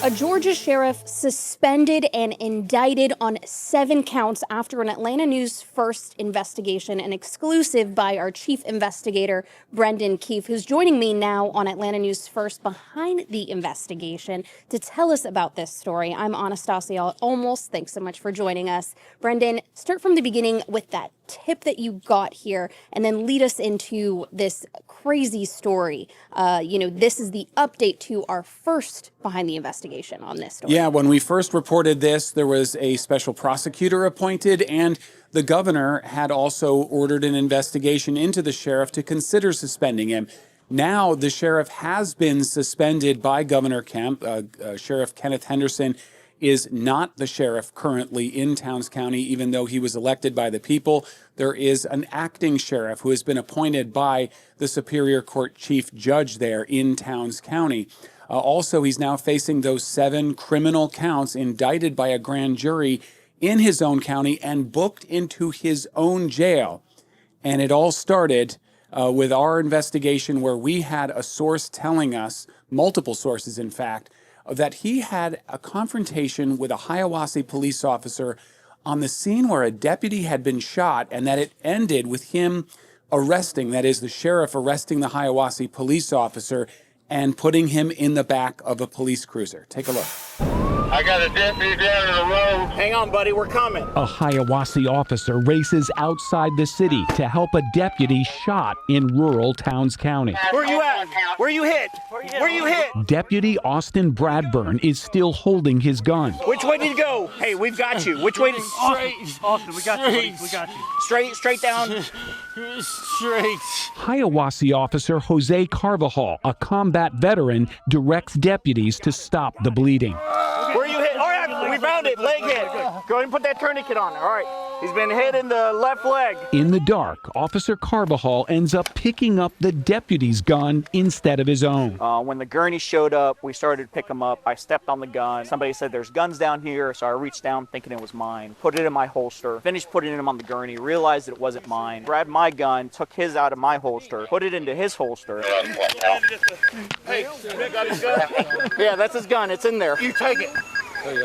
A Georgia sheriff suspended and indicted on 7 counts after an Atlanta News First investigation, an exclusive by our chief investigator, Brendan Keefe, who's joining me now on Atlanta News First behind the investigation to tell us about this story. I'm Anastasia Olmos. Thanks so much for joining us. Brendan, start from the beginning with that tip that you got here and then lead us into this crazy story. This is the update to our first behind the investigation on this story. Yeah, when we first reported this, there was a special prosecutor appointed, and the governor had also ordered an investigation into the sheriff to consider suspending him. Now the sheriff has been suspended by Governor Kemp. Sheriff Kenneth Henderson is not the sheriff currently in Towns County, even though he was elected by the people. There is an acting sheriff who has been appointed by the Superior Court Chief Judge there in Towns County. Also, he's now facing those 7 criminal counts indicted by a grand jury in his own county and booked into his own jail. And it all started with our investigation, where we had a source telling us, multiple sources in fact, that he had a confrontation with a Hiawassee police officer on the scene where a deputy had been shot, and that it ended with him arresting, that is, the sheriff arresting the Hiawassee police officer and putting him in the back of a police cruiser. Take a look. I got a deputy down in the road. Hang on, buddy, we're coming. A Hiawassee officer races outside the city to help a deputy shot in rural Towns County. Where you at? Where you hit? Where you hit? Deputy Austin Bradburn is still holding his gun. Which way did you go? Hey, we've got you. Which way did Austin, we got you, buddy. We got you. Straight down. Straight. Hiawassee officer Jose Carvajal, a combat veteran, directs deputies to stop the bleeding. Where you hit? All right, we found it. Leg hit. Go ahead and put that tourniquet on. All right. He's been hit in the left leg. In the dark, Officer Carvajal ends up picking up the deputy's gun instead of his own. When the gurney showed up, we started to pick him up. I stepped on the gun. Somebody said there's guns down here, so I reached down thinking it was mine. Put it in my holster. Finished putting him on the gurney. Realized that it wasn't mine. Grabbed my gun, took his out of my holster, put it into his holster. Hey, you got his gun? Yeah, that's his gun. It's in there. You take it. Wait.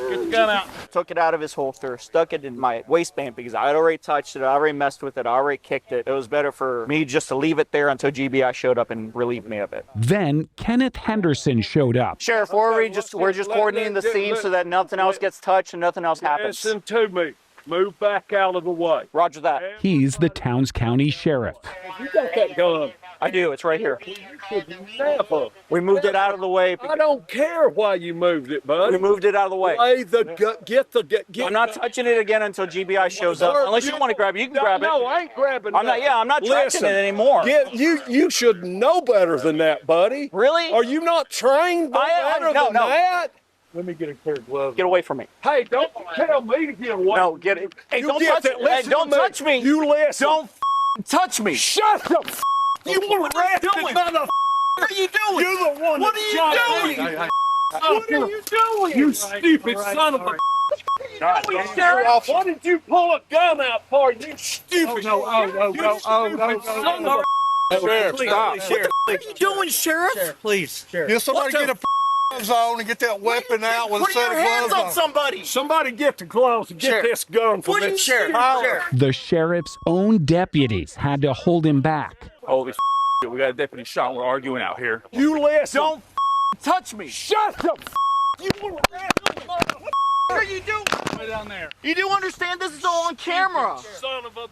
Get the gun out. Took it out of his holster, stuck it in my waistband because I had already touched it, I already messed with it, I already kicked it. It was better for me just to leave it there until GBI showed up and relieved me of it. Then Kenneth Henderson showed up. Sheriff, we're just coordinating the scene so that nothing else gets touched and nothing else happens. Listen to me. Move back out of the way. Roger that. He's the Towns County Sheriff. You got that gun. I do. It's right here. You should never. We moved it out of the way. I don't care why you moved it, bud. We moved it out of the way. Get I'm not touching it again until GBI shows up. Unless you want to grab it, you can grab it. No, I ain't grabbing I'm not touching it anymore. You should know better than that, buddy. Really? Are you not trained better than that? Let me get a pair of gloves. Get away from me. Hey, don't tell me to get away. No, get it. Hey, don't touch me. Hey, don't touch me. You listen. Don't touch me. Shut the You arrested mother. What are you doing? You're the one. What are you doing? What are you doing? You stupid son of a. Sheriff? What did you pull a gun out for? You stupid. No. Son of a. Sheriff, stop. What are you doing, Sheriff? Please. Get somebody get a gloves on and get that weapon out with a Put set your of hands gloves on on. somebody. Somebody get the gloves and get this gun from this Sheriff? The sheriff's own deputies had to hold him back. Holy shit, we got a deputy shot. We're arguing out here. You listen. Don't touch me. Shut the You want to What are you doing? Way down there. You do understand this is all on camera. son of a.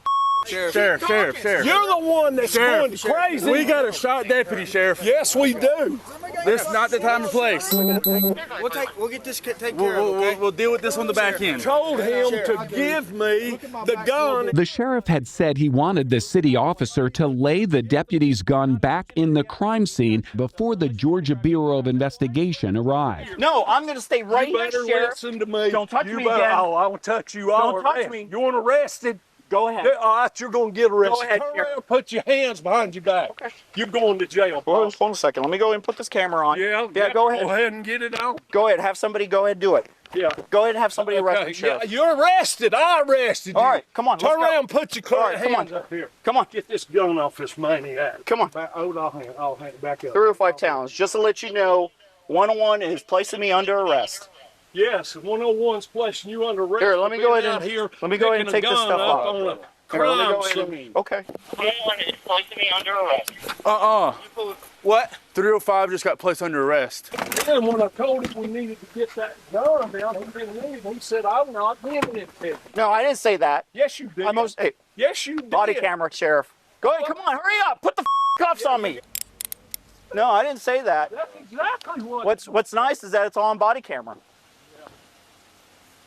Sheriff. You're the one that's going crazy. We got a shot deputy, Sheriff. Yes, we do. This is not the time and place. We'll get this taken care of, okay? We'll deal with this on the back end. Told him to give me the gun. The sheriff had said he wanted the city officer to lay the deputy's gun back in the crime scene before the Georgia Bureau of Investigation arrived. No, I'm going to stay right You here, better Sheriff. listen to me. Don't touch You me better, again. Oh, I will touch you all. Don't touch me. You want arrested? Go ahead. All right, you're going to get arrested. Go ahead, Turn Sheriff. around, put your hands behind your back. Okay. You're going to jail. Well, hold on a second. Let me go ahead and put this camera on. Yeah, go ahead. Go ahead and get it on. Go ahead. Have somebody go ahead and do it. Yeah. Go ahead and have somebody arrest the sheriff. Yeah, you're arrested. I arrested you. All right, come on. Turn let's go. around and put your All right, come hands on. up here. Come on. Get this gun off this maniac. Come on. I'll hang it back up. 305 Towns. Just to let you know, 101 is placing me under arrest. Yes, 101's placing you under arrest. Here, let me go ahead and picking take a this gun stuff up off. on a Here, let me crime go ahead and- scene. Okay. 101 is placing me under arrest. What? 305 just got placed under arrest. And when I told him we needed to get that gun down, he didn't leave. He said, I'm not giving it to you. No, I didn't say that. Yes, you did. Hey, Yes, you did. body camera, Sheriff. Go ahead, come on, hurry up. Put the cuffs on me. No, I didn't say that. That's exactly what. What's nice is that it's all on body camera.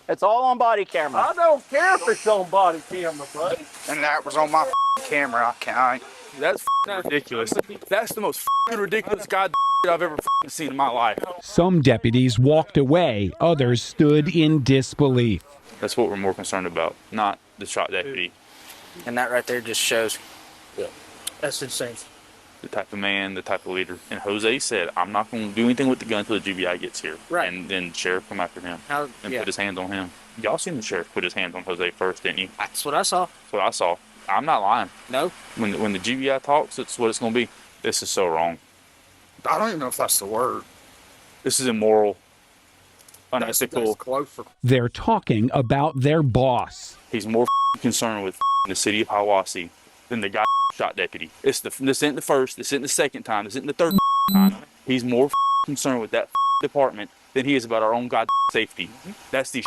It's all on body camera. I don't care if it's on body camera, buddy. And that was on my camera. I can't. That's ridiculous. That's the most ridiculous goddamn I've ever seen in my life. Some deputies walked away, others stood in disbelief. That's what we're more concerned about, not the shot deputy. And that right there just shows. Yeah. That's insane. The type of man, the type of leader. And Jose said, I'm not going to do anything with the gun until the GBI gets here. Right. And then the sheriff come after him and Yeah. put his hands on him. Y'all seen the sheriff put his hands on Jose first, didn't you? That's what I saw. That's what I saw. I'm not lying. No. When the GBI talks, it's what it's going to be. This is so wrong. I don't even know if that's the word. This is immoral, unethical. That's closer. They're talking about their boss. He's more concerned with the city of Hiawassee than the guy shot deputy. This isn't the first, this isn't the second time, this isn't the third time. He's more concerned with that department than he is about our own safety. That's the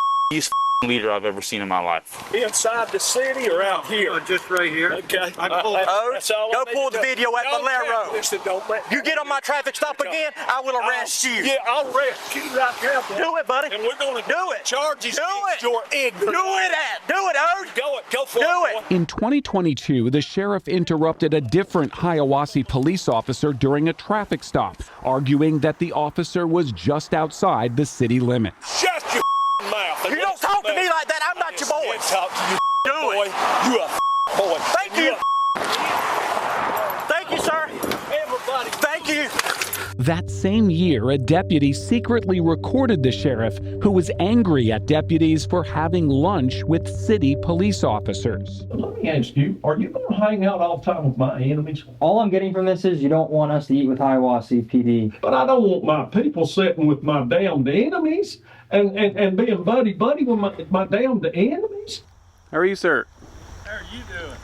leader I've ever seen in my life. Inside the city or out here? Just right here. Okay. Go pull the video at Valero. Listen, don't let You get on my traffic stop again, I will arrest you. Yeah, I'll arrest you right now. Do it, buddy. And we're going to Do it. charges Do against it. your ignorance. Do it, Ode. Go for Do it. it. In 2022, the sheriff interrupted a different Hiawassee police officer during a traffic stop, arguing that the officer was just outside the city limits. Shut your mouth. You don't talk to me like that. I'm not your boy. Talk to you, Do boy. it. You a boy. Thank you. Thank you, sir. Everybody. Thank you. That same year, a deputy secretly recorded the sheriff, who was angry at deputies for having lunch with city police officers. Let me ask you, are you going to hang out all the time with my enemies? All I'm getting from this is you don't want us to eat with Hiawassee PD. But I don't want my people sitting with my damned enemies and being buddy-buddy with my damned enemies. How are you, sir?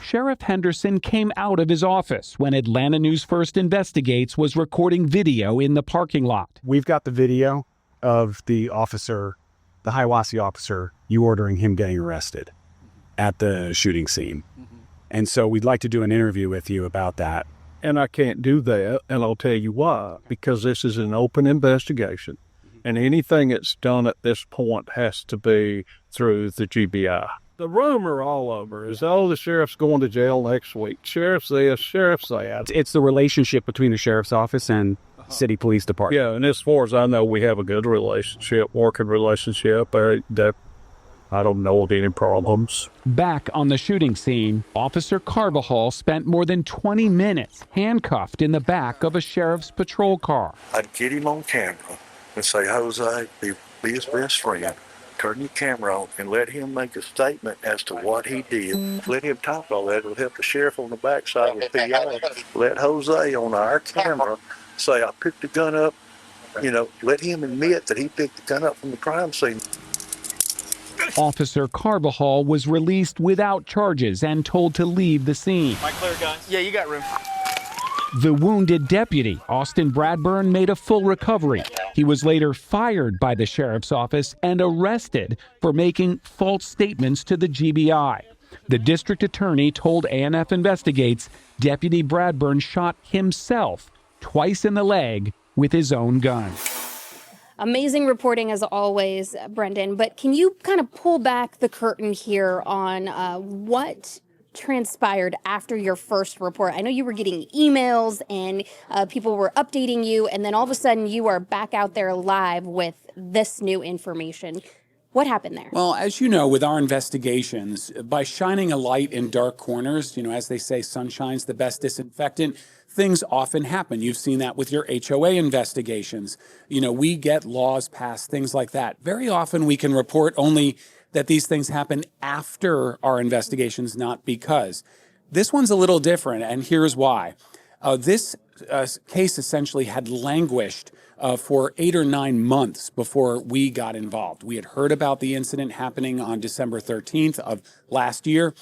Sheriff Henderson came out of his office when Atlanta News First Investigates was recording video in the parking lot. We've got the video of the officer, the Hiawassee officer, you ordering him getting arrested at the shooting scene. And so we'd like to do an interview with you about that. And I can't do that, and I'll tell you why. Because this is an open investigation, and anything that's done at this point has to be through the GBI. The rumor all over is, oh, the sheriff's going to jail next week. Sheriff's this, sheriff's that. It's the relationship between the sheriff's office and city police department. Yeah, and as far as I know, we have a good relationship, working relationship. I don't know of any problems. Back on the shooting scene, Officer Carvajal spent more than 20 minutes handcuffed in the back of a sheriff's patrol car. I'd get him on camera and say, Jose, be his best friend. Turn your camera on and let him make a statement as to what he did. Let him talk all that. It'll help the sheriff on the backside with PI. Let Jose on our camera say, I picked the gun up. Let him admit that he picked the gun up from the crime scene. Officer Carvajal was released without charges and told to leave the scene. Am I clear, guys? Yeah, you got room. The wounded deputy, Austin Bradburn, made a full recovery. He was later fired by the sheriff's office and arrested for making false statements to the GBI. The district attorney told ANF Investigates Deputy Bradburn shot himself twice in the leg with his own gun. Amazing reporting as always, Brendan, but can you kind of pull back the curtain here on what transpired after your first report? I know you were getting emails and people were updating you, and then all of a sudden you are back out there live with this new information. What happened there? Well, as you know, with our investigations, by shining a light in dark corners, as they say, sunshine's the best disinfectant, things often happen. You've seen that with your HOA investigations. We get laws passed, things like that. Very often we can report only that these things happen after our investigations, not because. This one's a little different, and here's why. This case essentially had languished for 8 or 9 months before we got involved. We had heard about the incident happening on December 13th of last year.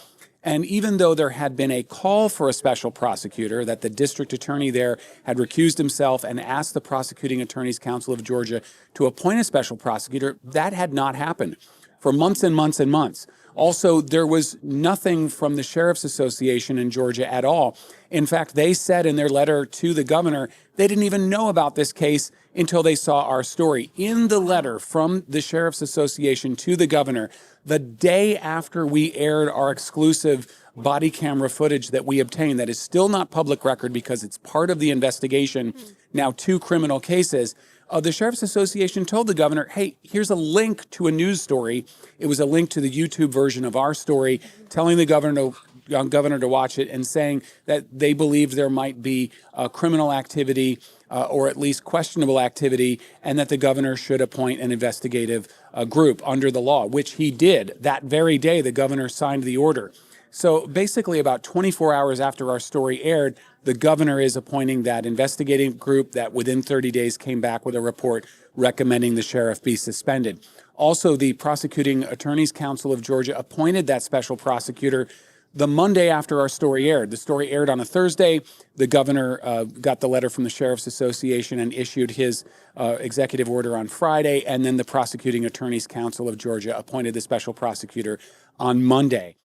And even though there had been a call for a special prosecutor, that the district attorney there had recused himself and asked the Prosecuting Attorneys Council of Georgia to appoint a special prosecutor, that had not happened for months and months and months. Also, there was nothing from the Sheriff's Association in Georgia at all. In fact, they said in their letter to the governor, they didn't even know about this case until they saw our story. In the letter from the Sheriff's Association to the governor, the day after we aired our exclusive body camera footage that we obtained, that is still not public record because it's part of the investigation, now 2 criminal cases, the Sheriff's Association told the governor, hey, here's a link to a news story. It was a link to the YouTube version of our story, telling the governor to watch it and saying that they believed there might be criminal activity or at least questionable activity, and that the governor should appoint an investigative group under the law, which he did. That very day, the governor signed the order. So basically about 24 hours after our story aired, the governor is appointing that investigating group that within 30 days came back with a report recommending the sheriff be suspended. Also, the Prosecuting Attorneys Council of Georgia appointed that special prosecutor the Monday after our story aired. The story aired on a Thursday. The governor got the letter from the Sheriff's Association and issued his executive order on Friday, and then the Prosecuting Attorneys Council of Georgia appointed the special prosecutor on Monday.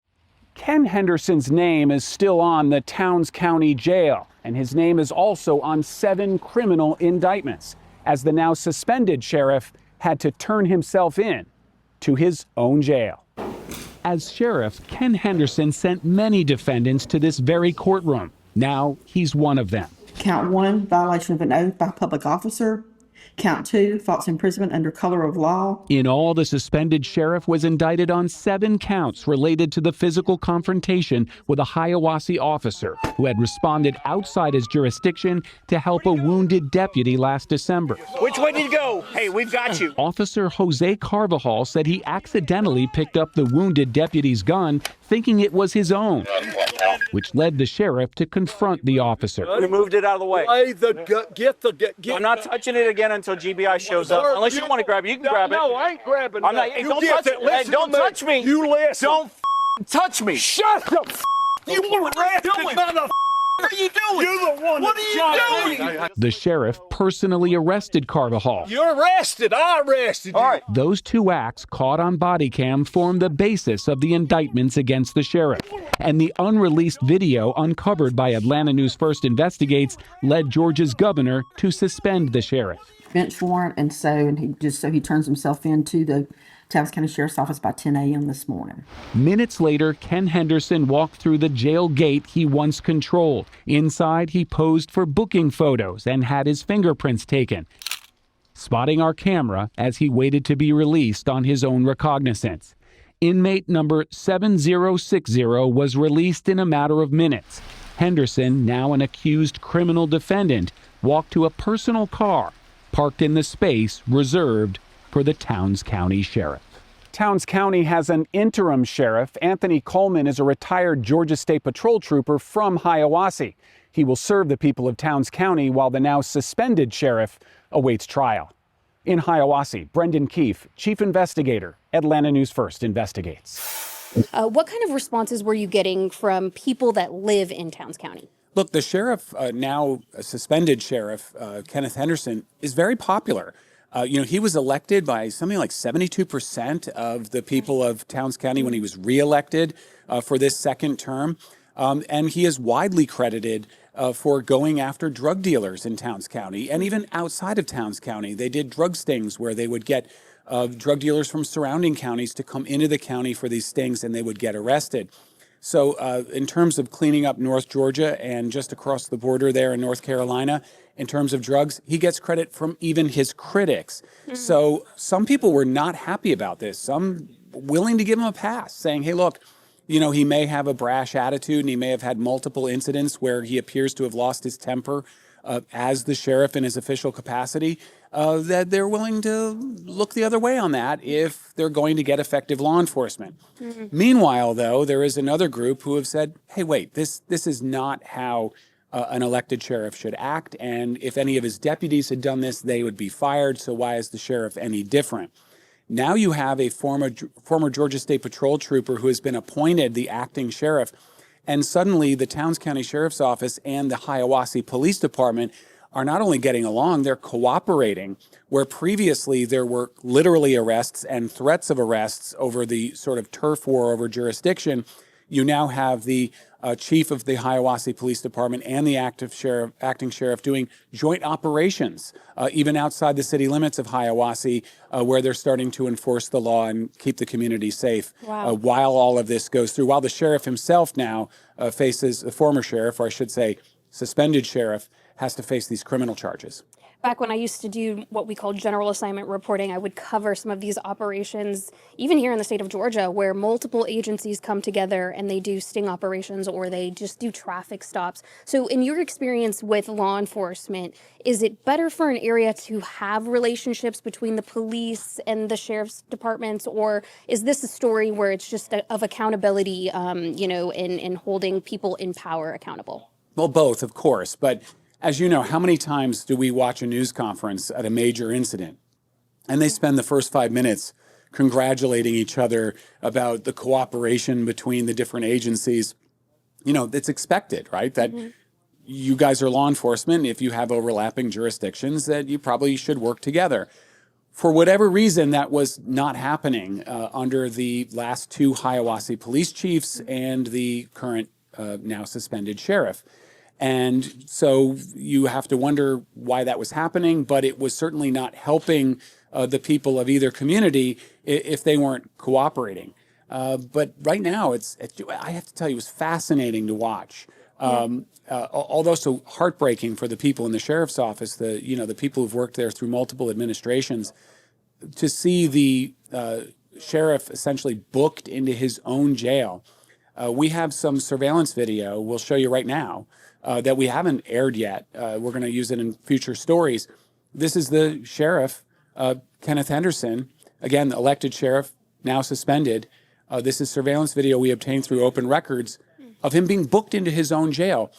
Ken Henderson's name is still on the Towns County Jail, and his name is also on 7 criminal indictments, as the now suspended sheriff had to turn himself in to his own jail. As sheriff, Ken Henderson sent many defendants to this very courtroom. Now he's one of them. Count 1, violation of an oath by a public officer. Count 2, false imprisonment under color of law. In all, the suspended sheriff was indicted on 7 counts related to the physical confrontation with a Hiawassee officer who had responded outside his jurisdiction to help a wounded deputy last December. Which way did you go? Hey, we've got you. Officer Jose Carvajal said he accidentally picked up the wounded deputy's gun, thinking it was his own, which led the sheriff to confront the officer. We moved it out of the way. Get I'm not touching it again until GBI shows up. Unless you want to grab it, you can grab it. No, I ain't grabbing I'm not. that. Hey, You don't get touch that. me. Hey, Listen don't to me. touch me. You listen. Don't touch me. Shut the You arrested, motherfucker. What are you doing? You're the one What are you doing? The sheriff personally arrested Carvajal. You're arrested. I arrested you. All right. Those 2 acts caught on body cam form the basis of the indictments against the sheriff. And the unreleased video uncovered by Atlanta News First Investigates led Georgia's governor to suspend the sheriff. Bench warrant, and he turns himself into the Towns County Sheriff's Office by 10 a.m. this morning. Minutes later, Ken Henderson walked through the jail gate he once controlled. Inside, he posed for booking photos and had his fingerprints taken, spotting our camera as he waited to be released on his own recognizance. Inmate number 7060 was released in a matter of minutes. Henderson, now an accused criminal defendant, walked to a personal car parked in the space reserved for the Towns County Sheriff. Towns County has an interim sheriff. Anthony Coleman is a retired Georgia State Patrol trooper from Hiawassee. He will serve the people of Towns County while the now suspended sheriff awaits trial. In Hiawassee, Brendan Keefe, Chief Investigator, Atlanta News First Investigates. What kind of responses were you getting from people that live in Towns County? Look, the sheriff, now suspended sheriff, Kenneth Henderson, is very popular. He was elected by something like 72% of the people of Towns County when he was reelected for this second term. And he is widely credited for going after drug dealers in Towns County and even outside of Towns County. They did drug stings where they would get drug dealers from surrounding counties to come into the county for these stings, and they would get arrested. So in terms of cleaning up North Georgia and just across the border there in North Carolina, in terms of drugs, he gets credit from even his critics. So some people were not happy about this. Some willing to give him a pass, saying, hey, look, he may have a brash attitude and he may have had multiple incidents where he appears to have lost his temper as the sheriff in his official capacity, that they're willing to look the other way on that if they're going to get effective law enforcement. Meanwhile, though, there is another group who have said, hey, wait, this is not how an elected sheriff should act. And if any of his deputies had done this, they would be fired. So why is the sheriff any different? Now you have a former Georgia State Patrol trooper who has been appointed the acting sheriff. And suddenly the Towns County Sheriff's Office and the Hiawassee Police Department are not only getting along, they're cooperating, where previously there were literally arrests and threats of arrests over the sort of turf war over jurisdiction. You now have the chief of the Hiawassee Police Department and the acting sheriff doing joint operations, even outside the city limits of Hiawassee, where they're starting to enforce the law and keep the community safe. Wow. While all of this goes through, while the sheriff himself now faces, the former sheriff, or I should say suspended sheriff, has to face these criminal charges. Back when I used to do what we call general assignment reporting, I would cover some of these operations, even here in the state of Georgia, where multiple agencies come together and they do sting operations or they just do traffic stops. So in your experience with law enforcement, is it better for an area to have relationships between the police and the sheriff's departments, or is this a story where it's just of accountability, in holding people in power accountable? Well, both, of course, but as you know, how many times do we watch a news conference at a major incident and they spend the first 5 minutes congratulating each other about the cooperation between the different agencies? It's expected, right? That you guys are law enforcement. If you have overlapping jurisdictions, that you probably should work together. For whatever reason, that was not happening under the last two Hiawassee police chiefs and the current now suspended sheriff. And so you have to wonder why that was happening, but it was certainly not helping the people of either community if they weren't cooperating. But right now, I have to tell you, it was fascinating to watch. Although so heartbreaking for the people in the sheriff's office, the people who've worked there through multiple administrations, to see the sheriff essentially booked into his own jail. We have some surveillance video we'll show you right now that we haven't aired yet. We're going to use it in future stories. This is the sheriff, Kenneth Henderson, again, the elected sheriff, now suspended. This is surveillance video we obtained through open records of him being booked into his own jail.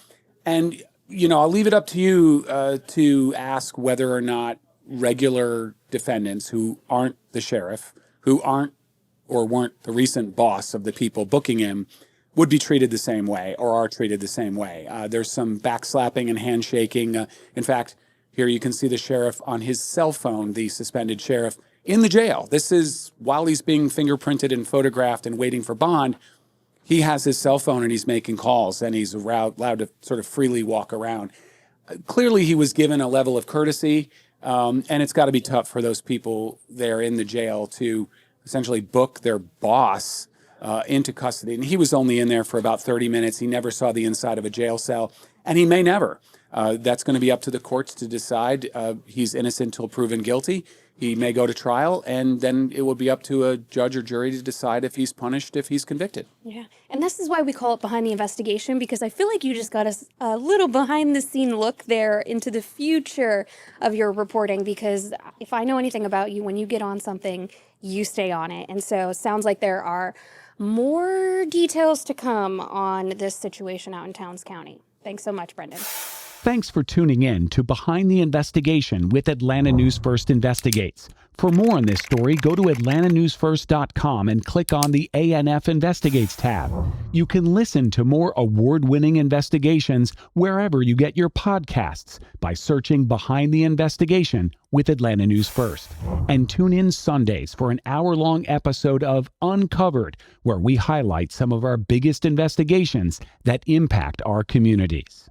And, I'll leave it up to you to ask whether or not regular defendants who aren't the sheriff, who aren't or weren't the recent boss of the people booking him, would be treated the same way or are treated the same way. There's some backslapping and handshaking. In fact, here you can see the sheriff on his cell phone, the suspended sheriff, in the jail. This is while he's being fingerprinted and photographed and waiting for bond. He has his cell phone and he's making calls and he's allowed to sort of freely walk around. Clearly, he was given a level of courtesy, and it's got to be tough for those people there in the jail to essentially book their boss into custody. And he was only in there for about 30 minutes. He never saw the inside of a jail cell, and he may never. That's going to be up to the courts to decide. He's innocent till proven guilty. He may go to trial, and then it will be up to a judge or jury to decide if he's punished, if he's convicted. Yeah, and this is why we call it Behind the Investigation, because I feel like you just got us a little behind-the-scene look there into the future of your reporting, because if I know anything about you, when you get on something, you stay on it. And so it sounds like there are more details to come on this situation out in Towns County. Thanks so much, Brendan. Thanks for tuning in to Behind the Investigation with Atlanta News First Investigates. For more on this story, go to atlantanewsfirst.com and click on the ANF Investigates tab. You can listen to more award-winning investigations wherever you get your podcasts by searching Behind the Investigation with Atlanta News First. And tune in Sundays for an hour-long episode of Uncovered, where we highlight some of our biggest investigations that impact our communities.